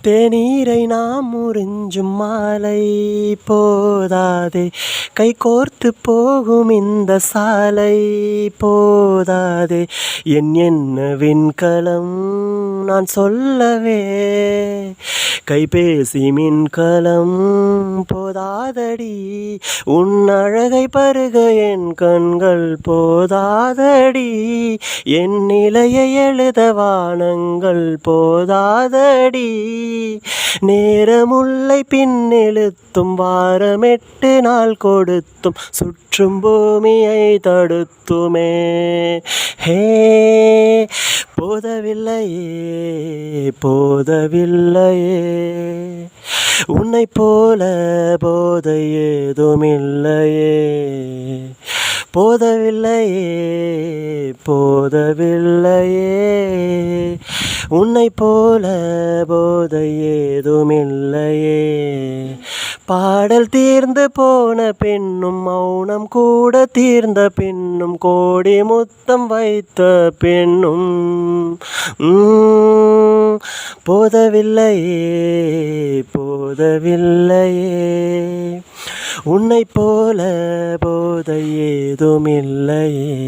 தேநீரை நாம் உறிஞ்சும் மாலை போதாதே, கைகோர்த்து போகும் இந்த சாலை போதாதே. என்ன விண்கலம் நான் சொல்லவே, கைபேசி மின்கலம் போதாதடி. உன் அழகை பருக என் கண்கள் போதாதடி. என் நிலையை எழுத வானங்கள் போதாதடி. நேரமுல்லை பின்னெழுத்தும் வாரம் 8 நாள் கொடுத்தும் சுற்றும் பூமியை தடுத்துமே. ஹே, போதவில்லையே போதவில்லையே, உன்னை போல போதை ஏதுமில்லையே. போதவில்லையே போதவில்லையே, உன்னை போல போதை ஏதுமில்லையே. பாடல் தீர்ந்து போன பின்னும் மௌனம் கூட தீர்ந்த பின்னும் கோடி முத்தம் வைத்த பின்னும் போதவில்லையே போதவில்லையே, உன்னை போல போதை ஏதுமில்லையே.